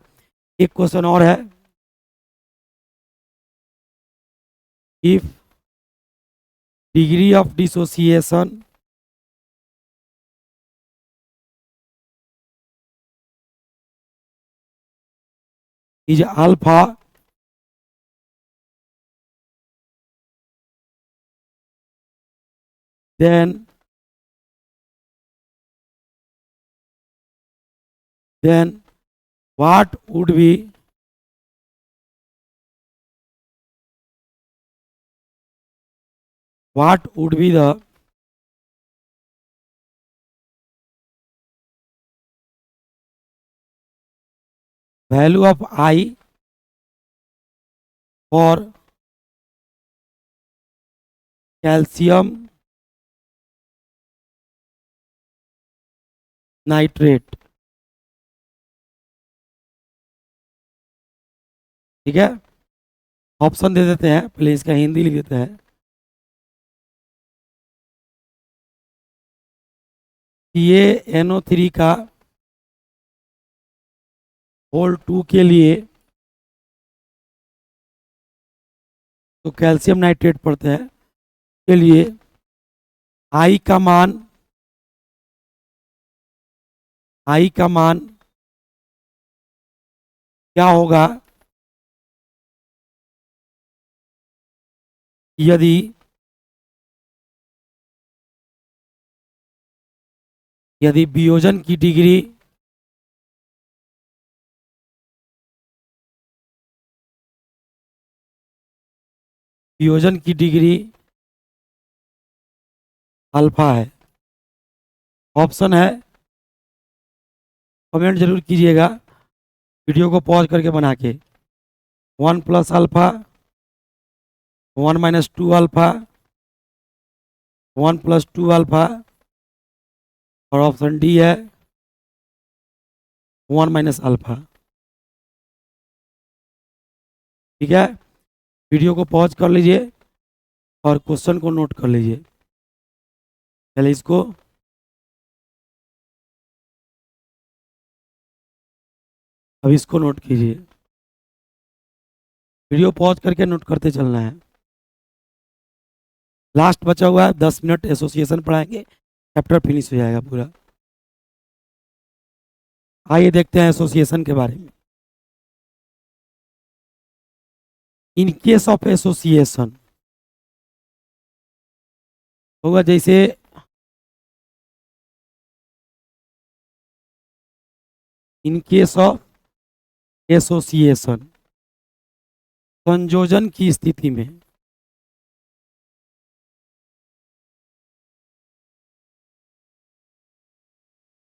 एक क्वेश्चन और है, if degree of dissociation is alpha, then what would be the value of I for calcium nitrate. ठीक है, ऑप्शन दे देते हैं, पहले इसका हिंदी लिख देते हैं। ये NO3 का होल 2 के लिए तो कैल्शियम नाइट्रेट पड़ते हैं के लिए आई का मान क्या होगा यदि वियोजन की डिग्री अल्फा है। ऑप्शन है, कमेंट जरूर कीजिएगा वीडियो को पॉज करके बना के। 1 plus alpha, 1 minus 2 alpha, 1 plus 2 alpha, और ऑप्शन डी है 1 माइनस अल्फा। ठीक है, वीडियो को पॉज कर लीजिए और क्वेश्चन को नोट कर लीजिए। पहले इसको अब इसको नोट कीजिए, वीडियो पॉज करके नोट करते चलना है। लास्ट बचा हुआ है 10 मिनट, एसोसिएशन पढ़ाएंगे, चैप्टर फिनिश हो जाएगा पूरा। आइए देखते हैं एसोसिएशन के बारे में। इन केस ऑफ एसोसिएशन होगा जैसे इन केस ऑफ एसोसिएशन, संयोजन की स्थिति में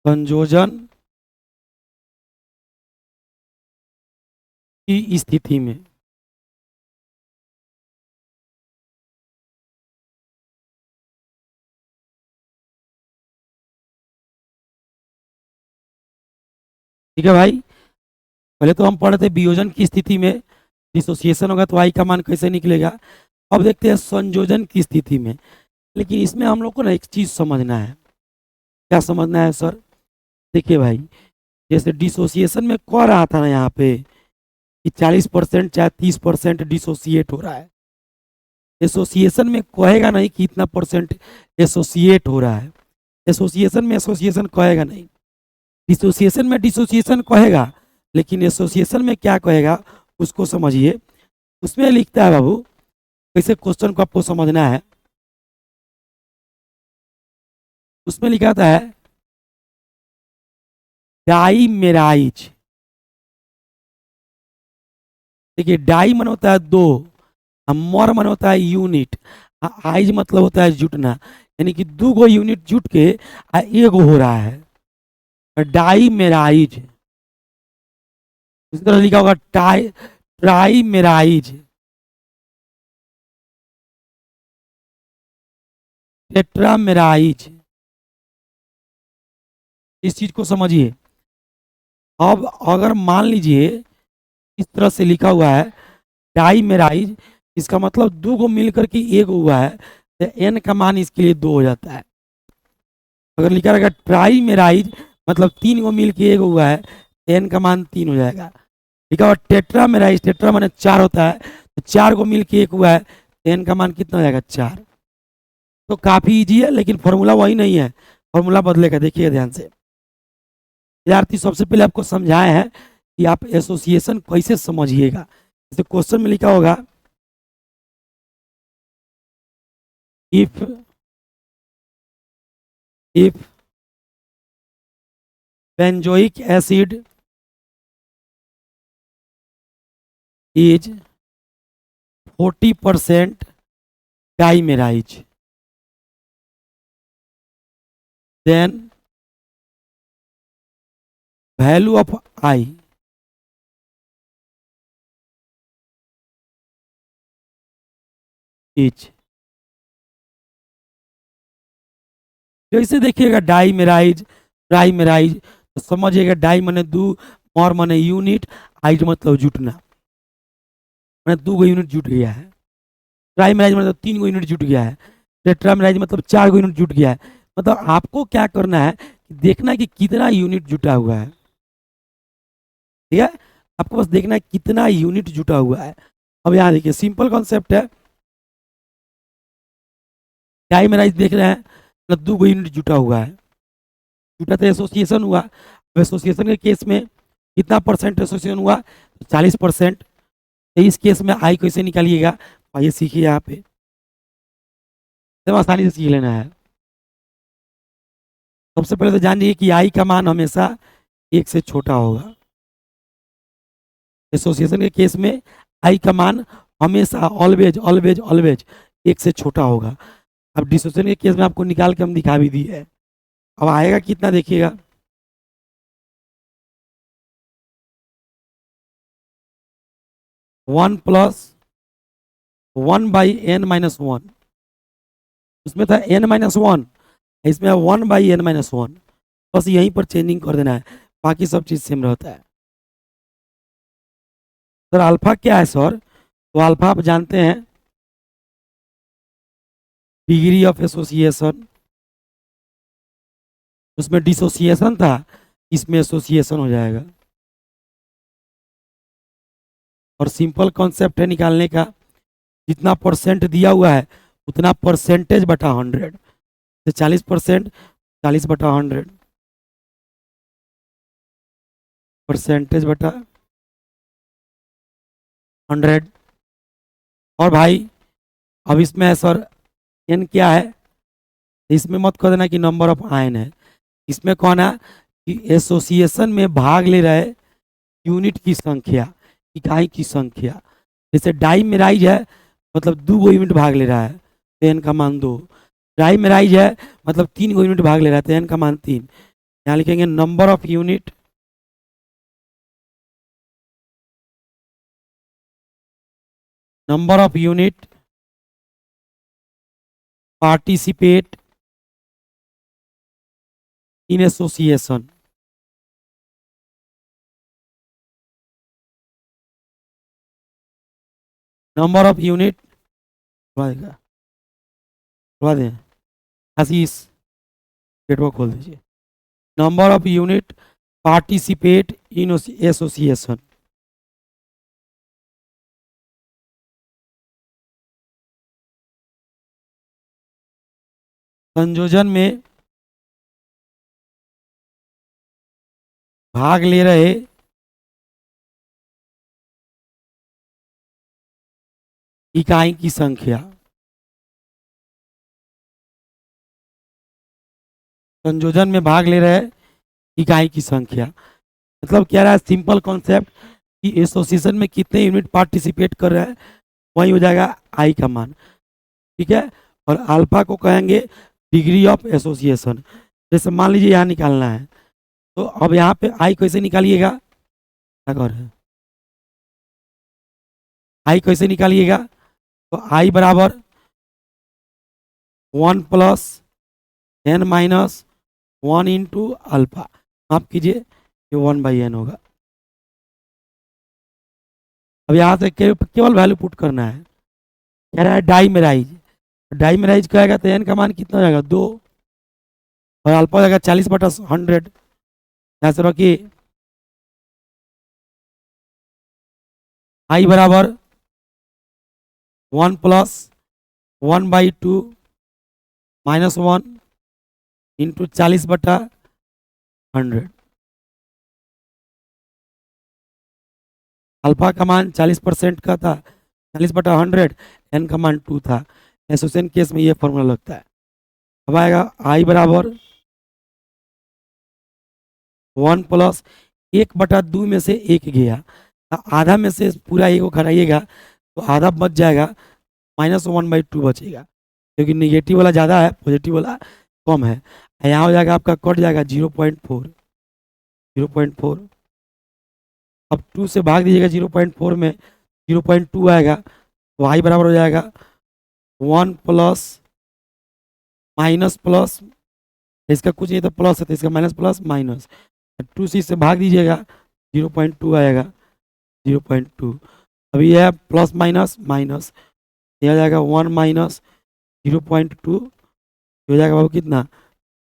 संयोजन की स्थिति में ठीक है भाई, पहले तो हम पढ़े थे वियोजन की स्थिति में डिसोसिएशन होगा तो आई का मान कैसे निकलेगा। अब देखते हैं संयोजन की स्थिति में, लेकिन इसमें हम लोग को ना एक चीज समझना है। क्या समझना है सर? देखिए भाई, जैसे डिसोसिएशन में कह रहा था ना यहाँ पे कि 40% चाहे 30% डिसोसिएट हो रहा है। एसोसिएशन में कहेगा नहीं कि इतना परसेंट एसोसिएट हो रहा है, एसोसिएशन में एसोसिएशन कहेगा नहीं। डिसोसिएशन में डिसोसिएशन कहेगा, लेकिन एसोसिएशन में क्या कहेगा उसको समझिए। उसमें लिखता है बाबू, कैसे क्वेश्चन को आपको समझना है। उसमें लिखा था है डाईमेराइज। देखिए, डाई मन होता है दो, मर मन होता है यूनिट, आइज मतलब होता है जुटना, यानी कि दो गो यूनिट जुट के एगो हो रहा है डाईमेराइज। इस तरह लिखा होगा ट्राईमेराइज, टेट्रामेराइज। इस चीज को समझिए। अब अगर मान लीजिए इस तरह से लिखा हुआ है डाईमेराइज, इसका मतलब दो गो मिलकर के एक हुआ है तो एन का मान इसके लिए 2 हो जाता है। अगर लिखा रहेगा ट्राईमेराइज मतलब 3 गो मिल के एक हुआ है तो एन का मान 3 हो जाएगा। लिखा हुआ टेट्रामेराइज, टेट्रा माने 4 होता है, तो 4 गो मिल के एक हुआ है तो एन का मान कितना हो जाएगा 4। तो काफी इजी है, लेकिन फॉर्मूला वही नहीं है, फॉर्मूला बदलेगा। देखिए ध्यान से विद्यार्थी, सबसे पहले आपको समझाए हैं कि आप एसोसिएशन कैसे समझिएगा। जैसे क्वेश्चन में लिखा होगा if benzoic acid is 40% dimerise, then value of i is. जैसे देखिएगा डाईमेराइज ट्राईमेराइज, तो समझिएगा डाई माने दो, और माने यूनिट, आइज मतलब जुटना, मैंने 2 गो यूनिट जुट गया है। ट्राईमेराइज मतलब 3 गो यूनिट जुट गया है। टेट्रामेराइज मतलब 4 गो यूनिट जुट गया है। मतलब आपको क्या करना है कि देखना है कि कितना यूनिट जुटा हुआ है, ठीक है। आपको बस देखना है कितना यूनिट जुटा हुआ है। अब यहाँ देखिए सिंपल कॉन्सेप्ट है, डाइमेराइज देख रहे हैं मतलब 2 यूनिट जुटा हुआ है, जुटा तो एसोसिएशन हुआ। अब एसोसिएशन के केस में कितना परसेंट एसोसिएशन हुआ, 40%। तो इस केस में आई कैसे निकालिएगा, आइए सीखिए यहाँ पे, एकदम आसानी से सीख लेना है। सबसे पहले तो जान लीजिए कि आई का मान हमेशा 1 से छोटा होगा। एसोसिएशन के केस में आई का मान हमेशा ऑलवेज ऑलवेज ऑलवेज 1 से छोटा होगा। अब डिसोसिएशन के केस में आपको निकाल के हम दिखा भी दिए है। अब आएगा कितना देखिएगा, 1 प्लस 1/n-1, उसमें था n-1, इसमें 1/n-1, बस यहीं पर चेंजिंग कर देना है, बाकी सब चीज़ सेम रहता है। सर अल्फा क्या है सर, तो अल्फा आप जानते हैं डिग्री ऑफ एसोसिएशन, उसमें डिसोसिएशन था, इसमें एसोसिएशन हो जाएगा। और सिंपल कॉन्सेप्ट है निकालने का, जितना परसेंट दिया हुआ है उतना परसेंटेज बटा 100, तो 40%, 40/100, परसेंटेज बटा 100। और भाई अब इसमें है सर एन क्या है, इसमें मत कर देना कि नंबर ऑफ आयन है, इसमें कौन है कि एसोसिएशन में भाग ले रहे यूनिट की संख्या, इकाई की संख्या। जैसे डाइमेराइज है मतलब 2 यूनिट भाग ले रहा है, तो एन का मान 2। ट्राइमेराइज है मतलब 3 यूनिट भाग ले रहा है, तो एन का मान 3। यहाँ लिखेंगे number of unit participate in association. Number of unit दें आशीष, पेट को खोल दीजिए। Number of unit participate in association. संयोजन में भाग ले रहे इकाई की संख्या, संयोजन में भाग ले रहे इकाई की संख्या, मतलब क्या रहा है सिंपल कॉन्सेप्ट कि एसोसिएशन में कितने यूनिट पार्टिसिपेट कर रहे हैं, वही हो जाएगा आई का मान, ठीक है। और अल्फा को कहेंगे डिग्री ऑफ एसोसिएशन। जैसे मान लीजिए यहाँ निकालना है, तो अब यहाँ पे आई कैसे निकालिएगा, क्या कर रहे हैं, आई कैसे निकालिएगा, तो आई बराबर 1 प्लस n-1 इंटू अल्फा, माफ कीजिए ये 1/n होगा। अब यहाँ से केवल वैल्यू पुट करना है, कह रहा है डाइमेराइज, डाइमेराइज कहेगा तो एन का मान कितना हो जाएगा 2, और अल्फा हो जाएगा 40/100। यहाँ से रखिए आई बराबर 1 प्लस 1/2 -1 इंटू 40/100। अल्फा का मान 40% का था, 40/100, एन का मान 2 था। एसोसिएशन केस में ये फॉर्मूला लगता है। अब आएगा आई बराबर 1 प्लस 1/2 में से 1 गया, आधा में से पूरा 1 को घटाइएगा तो आधा बच जाएगा, -1/2 बचेगा, क्योंकि निगेटिव वाला ज़्यादा है पॉजिटिव वाला कम है। यहाँ हो जाएगा आपका कट जाएगा 0.4, 0.4। अब 2 से भाग दीजिएगा 0.4 में, 0.2 आएगा, तो आई बराबर हो जाएगा 1 प्लस माइनस प्लस, इसका कुछ नहीं तो प्लस है तो इसका माइनस प्लस माइनस, 2 से इससे भाग दीजिएगा 0.2 आएगा, 0.2। अभी यह है प्लस माइनस माइनस, यह हो जाएगा 1 माइनस 0.2, हो जाएगा बाबू कितना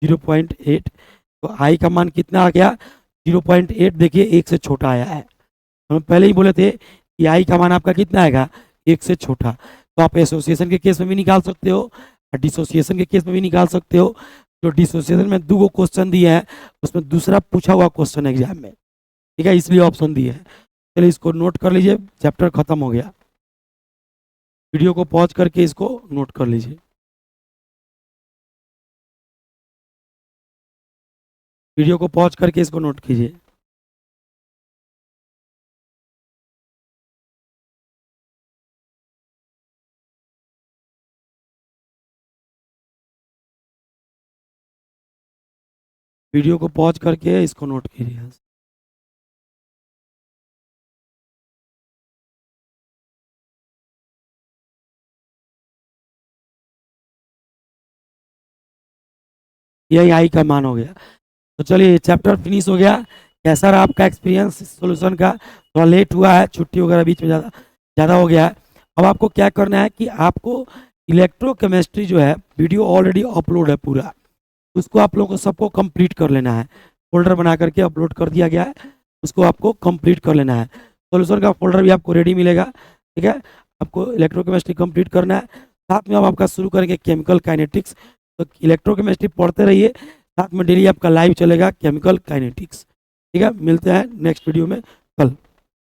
0.8, तो आई का मान कितना आ गया 0.8। देखिए 1 से छोटा आया है। हम पहले ही बोले थे कि आई का मान आपका कितना आएगा 1 से छोटा। तो आप एसोसिएशन के केस में भी निकाल सकते हो और डिसोसिएशन के केस में भी निकाल सकते हो। जो डिसोसिएशन में 2 क्वेश्चन दिए हैं उसमें दूसरा पूछा हुआ क्वेश्चन एग्जाम में, ठीक है, इसलिए ऑप्शन दिए हैं। चलिए इसको नोट कर लीजिए, चैप्टर खत्म हो गया। वीडियो को पॉज करके इसको नोट कर लीजिए। वीडियो को पॉज करके इसको नोट कीजिए। वीडियो को पॉज करके इसको नोट कीजिए। यही आई का मान हो गया। तो चलिए चैप्टर फिनिश हो गया। कैसा रहा आपका एक्सपीरियंस सॉल्यूशन का? थोड़ा लेट हुआ है, छुट्टी वगैरह बीच में ज़्यादा हो गया है। अब आपको क्या करना है कि आपको इलेक्ट्रोकेमिस्ट्री जो है वीडियो ऑलरेडी अपलोड है पूरा, उसको आप लोगों को सबको कंप्लीट कर लेना है। फोल्डर बना करके अपलोड कर दिया गया है, उसको आपको कंप्लीट कर लेना है। सॉल्यूशन का फोल्डर भी आपको रेडी मिलेगा, ठीक है। आपको इलेक्ट्रोकेमिस्ट्री कंप्लीट करना है, साथ में हम आपका शुरू करेंगे केमिकल काइनेटिक्स। तो इलेक्ट्रोकेमिस्ट्री पढ़ते रहिए, साथ में डेली आपका लाइव चलेगा केमिकल काइनेटिक्स, ठीक है। मिलते हैं नेक्स्ट वीडियो में कल।